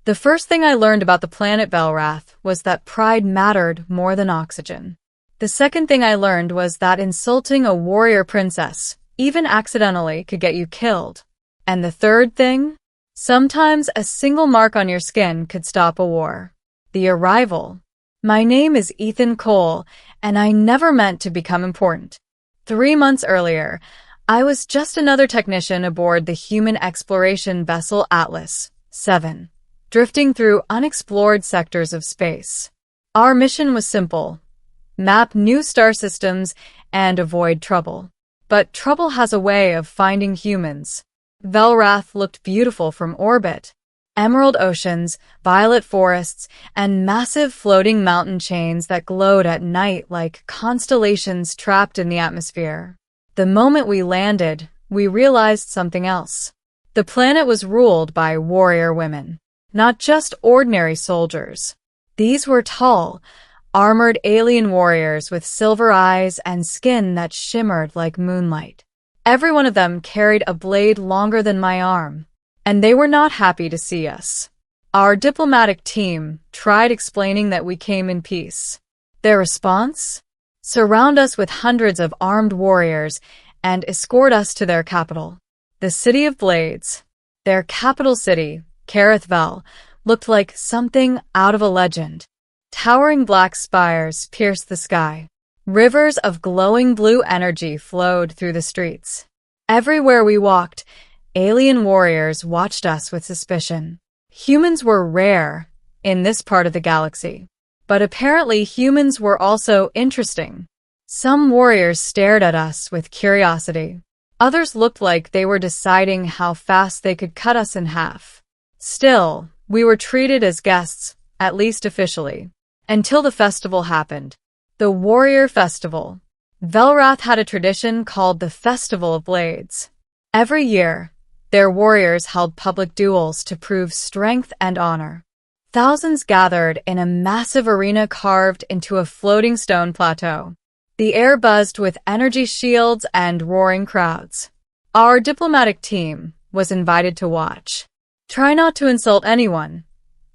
The first thing I learned about the planet Velrath was that pride mattered more than oxygen. The second thing I learned was that insulting a warrior princess, even accidentally, could get you killed. And the third thing? Sometimes a single mark on your skin could stop a war. The arrival. My name is Ethan Cole, and I never meant to become important. 3 months earlier, I was just another technician aboard the human exploration vessel Atlas 7, drifting through unexplored sectors of space. Our mission was simple: map new star systems and avoid trouble. But trouble has a way of finding humans. Velrath looked beautiful from orbit. Emerald oceans, violet forests, and massive floating mountain chains that glowed at night like constellations trapped in the atmosphere. The moment we landed, we realized something else. The planet was ruled by warrior women, not just ordinary soldiers. These were tall, armored alien warriors with silver eyes and skin that shimmered like moonlight. Every one of them carried a blade longer than my arm, and they were not happy to see us. Our diplomatic team tried explaining that we came in peace. Their response? Surround us with hundreds of armed warriors and escort us to their capital, the City of Blades. Their capital city, Karethvel, looked like something out of a legend. Towering black spires pierced the sky. Rivers of glowing blue energy flowed through the streets. Everywhere we walked, alien warriors watched us with suspicion. Humans were rare in this part of the galaxy, but apparently humans were also interesting. Some warriors stared at us with curiosity. Others looked like they were deciding how fast they could cut us in half. Still, we were treated as guests, at least officially, until the festival happened. The Warrior Festival. Velrath had a tradition called the Festival of Blades. Every year, their warriors held public duels to prove strength and honor. Thousands gathered in a massive arena carved into a floating stone plateau. The air buzzed with energy shields and roaring crowds. Our diplomatic team was invited to watch. Try not to insult anyone,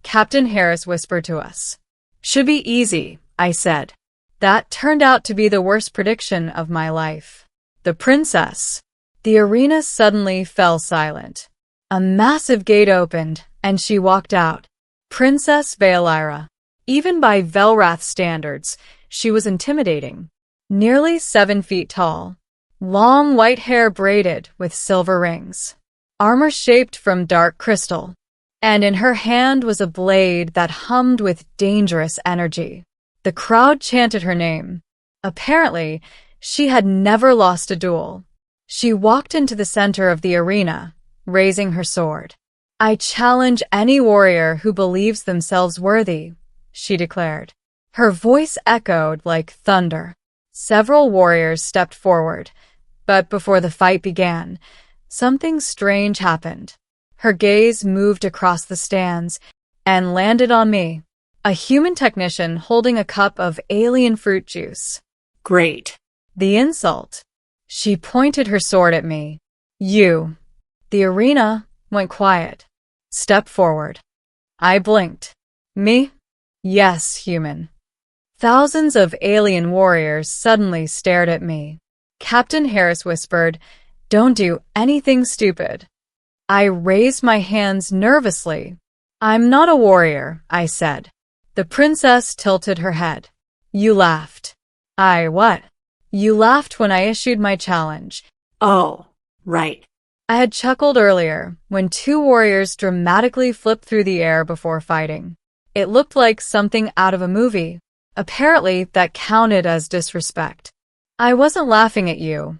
Captain Harris whispered to us. Should be easy, I said. That turned out to be the worst prediction of my life. The princess. The arena suddenly fell silent. A massive gate opened, and she walked out. Princess Veilira. Even by Velrath standards, she was intimidating. Nearly 7 feet tall. Long white hair braided with silver rings. Armor shaped from dark crystal. And in her hand was a blade that hummed with dangerous energy. The crowd chanted her name. Apparently, she had never lost a duel. She walked into the center of the arena, raising her sword. I challenge any warrior who believes themselves worthy, she declared. Her voice echoed like thunder. Several warriors stepped forward, but before the fight began, something strange happened. Her gaze moved across the stands and landed on me. A human technician holding a cup of alien fruit juice. Great. The insult. She pointed her sword at me. You. The arena went quiet. Step forward. I blinked. Me? Yes, human. Thousands of alien warriors suddenly stared at me. Captain Harris whispered, Don't do anything stupid. I raised my hands nervously. I'm not a warrior, I said. The princess tilted her head. You laughed. What? You laughed when I issued my challenge. Oh, right. I had chuckled earlier when 2 warriors dramatically flipped through the air before fighting. It looked like something out of a movie. Apparently, that counted as disrespect. I wasn't laughing at you,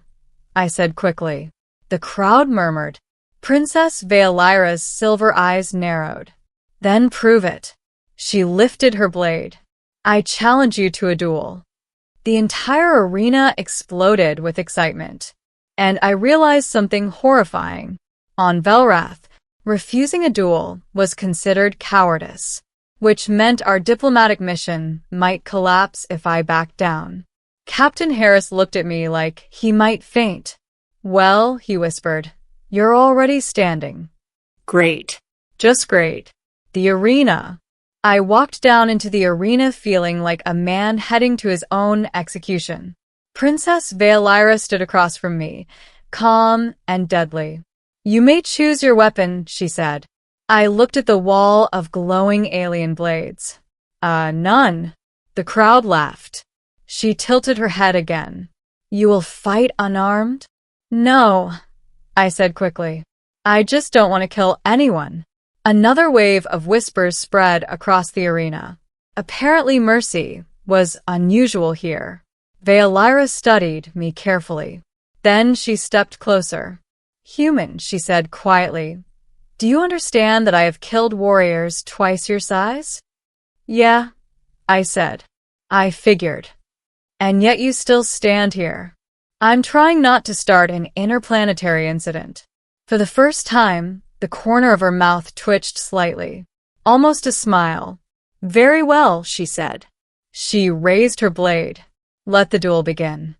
I said quickly. The crowd murmured. Princess Veilira's silver eyes narrowed. Then prove it. She lifted her blade. I challenge you to a duel. The entire arena exploded with excitement. And I realized something horrifying. On Velrath, refusing a duel was considered cowardice, which meant our diplomatic mission might collapse if I backed down. Captain Harris looked at me like he might faint. Well, he whispered, you're already standing. Great. Just great. The arena. I walked down into the arena feeling like a man heading to his own execution. Princess Valera stood across from me, calm and deadly. You may choose your weapon, she said. I looked at the wall of glowing alien blades. None. The crowd laughed. She tilted her head again. You will fight unarmed? No, I said quickly. I just don't want to kill anyone. Another wave of whispers spread across the arena. Apparently mercy was unusual here. Valera studied me carefully. Then she stepped closer. Human, she said quietly. Do you understand that I have killed warriors twice your size? Yeah, I said. I figured. And yet you still stand here. I'm trying not to start an interplanetary incident. For the first time, the corner of her mouth twitched slightly. Almost a smile. Very well, she said. She raised her blade. Let the duel begin.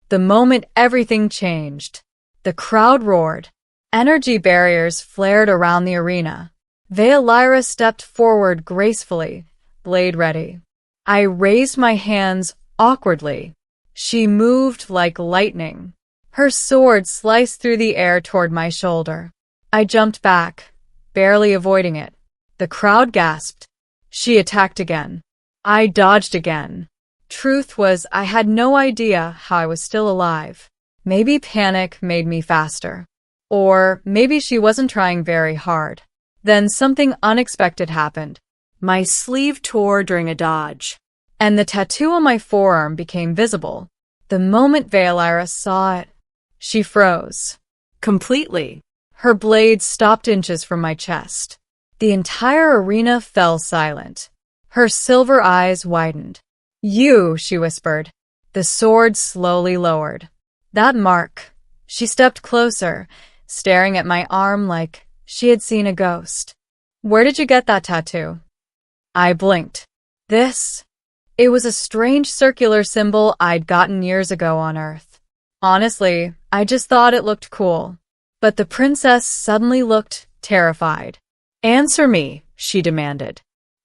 The moment everything changed. The crowd roared. Energy barriers flared around the arena. Valera stepped forward gracefully, blade ready. I raised my hands awkwardly. She moved like lightning. Her sword sliced through the air toward my shoulder. I jumped back, barely avoiding it. The crowd gasped. She attacked again. I dodged again. Truth was, I had no idea how I was still alive. Maybe panic made me faster. Or maybe she wasn't trying very hard. Then something unexpected happened. My sleeve tore during a dodge, and the tattoo on my forearm became visible. The moment Valera saw it, she froze. Completely. Her blade stopped inches from my chest. The entire arena fell silent. Her silver eyes widened. You, she whispered. The sword slowly lowered. That mark. She stepped closer, staring at my arm like she had seen a ghost. Where did you get that tattoo? I blinked. This? It was a strange circular symbol I'd gotten years ago on Earth. Honestly, I just thought it looked cool. But the princess suddenly looked terrified. Answer me, she demanded.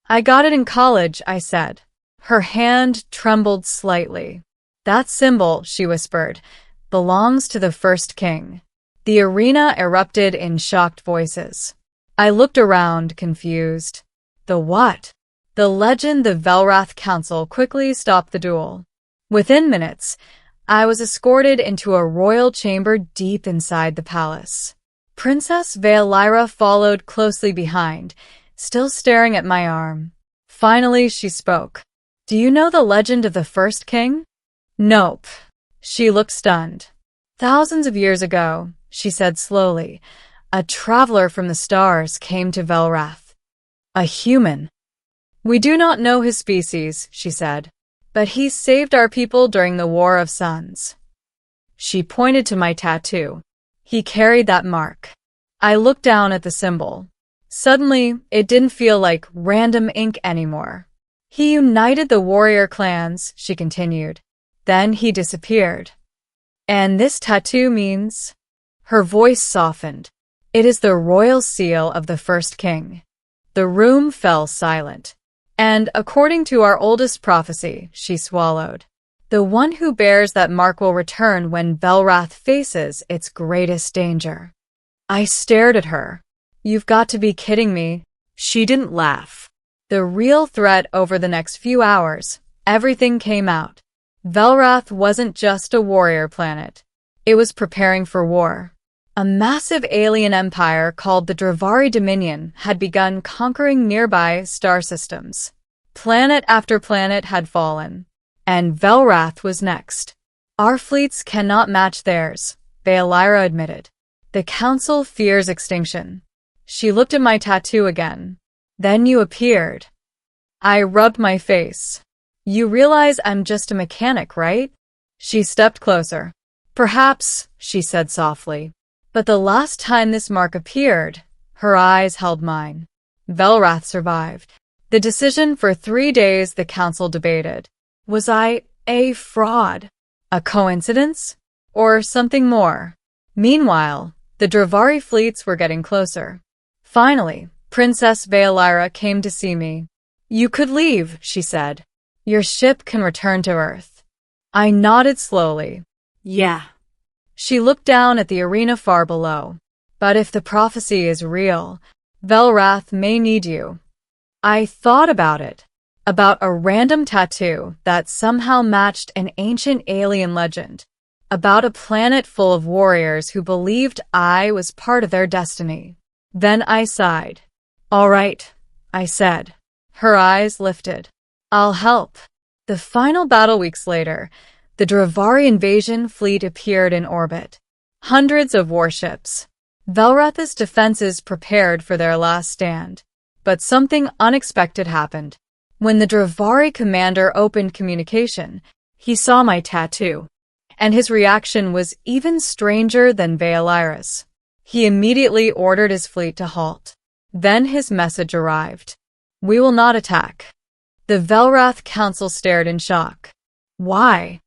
I got it in college, I said. Her hand trembled slightly. That symbol, she whispered, belongs to the first king. The arena erupted in shocked voices. I looked around, confused. The what? The legend the Velrath Council quickly stopped the duel. Within minutes, I was escorted into a royal chamber deep inside the palace. Princess Valera followed closely behind, still staring at my arm. Finally, she spoke. Do you know the legend of the first king? Nope. She looked stunned. Thousands of years ago, she said slowly, a traveler from the stars came to Velrath. A human. We do not know his species, she said, but he saved our people during the War of Suns. She pointed to my tattoo. He carried that mark. I looked down at the symbol. Suddenly, it didn't feel like random ink anymore. He united the warrior clans, she continued. Then he disappeared. And this tattoo means? Her voice softened. It is the royal seal of the first king. The room fell silent. And according to our oldest prophecy, she swallowed, the one who bears that mark will return when Velrath faces its greatest danger. I stared at her. You've got to be kidding me. She didn't laugh. The real threat over the next few hours, everything came out. Velrath wasn't just a warrior planet. It was preparing for war. A massive alien empire called the Dravari Dominion had begun conquering nearby star systems. Planet after planet had fallen, and Velrath was next. Our fleets cannot match theirs, Valera admitted. The council fears extinction. She looked at my tattoo again. Then you appeared. I rubbed my face. You realize I'm just a mechanic, right? She stepped closer. Perhaps, she said softly. But the last time this mark appeared, her eyes held mine. Velrath survived. The decision for 3 days the council debated. Was I a fraud? A coincidence? Or something more? Meanwhile, the Dravari fleets were getting closer. Finally, Princess Valera came to see me. You could leave, she said. Your ship can return to Earth. I nodded slowly. Yeah. She looked down at the arena far below. But if the prophecy is real, Velrath may need you. I thought about it. About a random tattoo that somehow matched an ancient alien legend. About a planet full of warriors who believed I was part of their destiny. Then I sighed. All right, I said. Her eyes lifted. I'll help. The final battle weeks later, the Dravari invasion fleet appeared in orbit. Hundreds of warships. Velrath's defenses prepared for their last stand. But something unexpected happened. When the Dravari commander opened communication, he saw my tattoo. And his reaction was even stranger than Valera's. He immediately ordered his fleet to halt. Then his message arrived. We will not attack. The Velrath Council stared in shock. Why?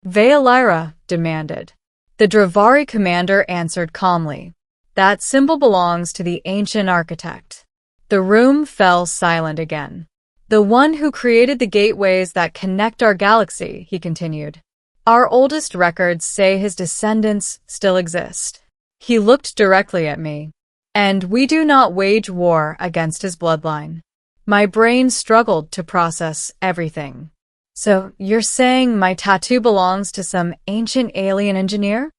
Valera demanded. The Dravari commander answered calmly. That symbol belongs to the ancient architect. The room fell silent again. The one who created the gateways that connect our galaxy, he continued. Our oldest records say his descendants still exist. He looked directly at me. And we do not wage war against his bloodline. My brain struggled to process everything. So, you're saying my tattoo belongs to some ancient alien engineer?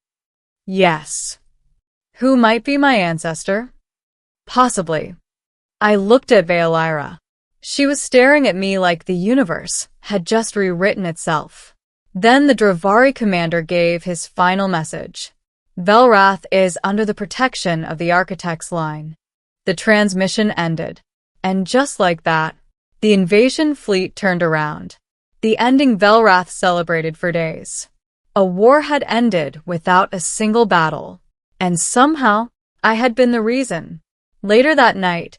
Yes. Who might be my ancestor? Possibly. I looked at Valera. She was staring at me like the universe had just rewritten itself. Then the Dravari commander gave his final message. Velrath is under the protection of the architect's line. The transmission ended. And just like that, the invasion fleet turned around. The ending Velrath celebrated for days. A war had ended without a single battle. And somehow, I had been the reason. Later that night,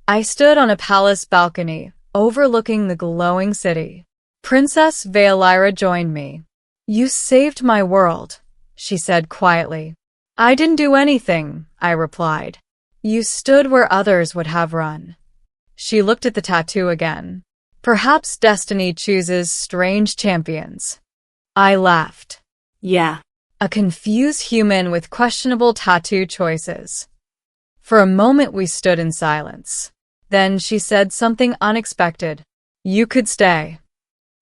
I stood on a palace balcony, overlooking the glowing city. Princess Valera joined me. You saved my world, she said quietly. I didn't do anything, I replied. You stood where others would have run. She looked at the tattoo again. Perhaps destiny chooses strange champions. I laughed. Yeah. A confused human with questionable tattoo choices. For a moment we stood in silence. Then she said something unexpected. You could stay.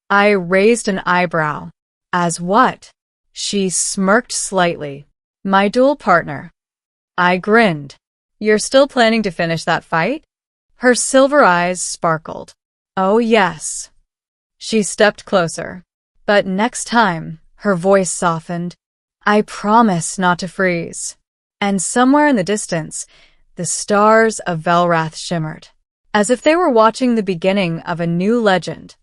I raised an eyebrow. As what? She smirked slightly. My duel partner. I grinned. You're still planning to finish that fight? Her silver eyes sparkled. Oh yes. She stepped closer. But next time, her voice softened. I promise not to freeze. And somewhere in the distance, the stars of Velrath shimmered. As if they were watching the beginning of a new legend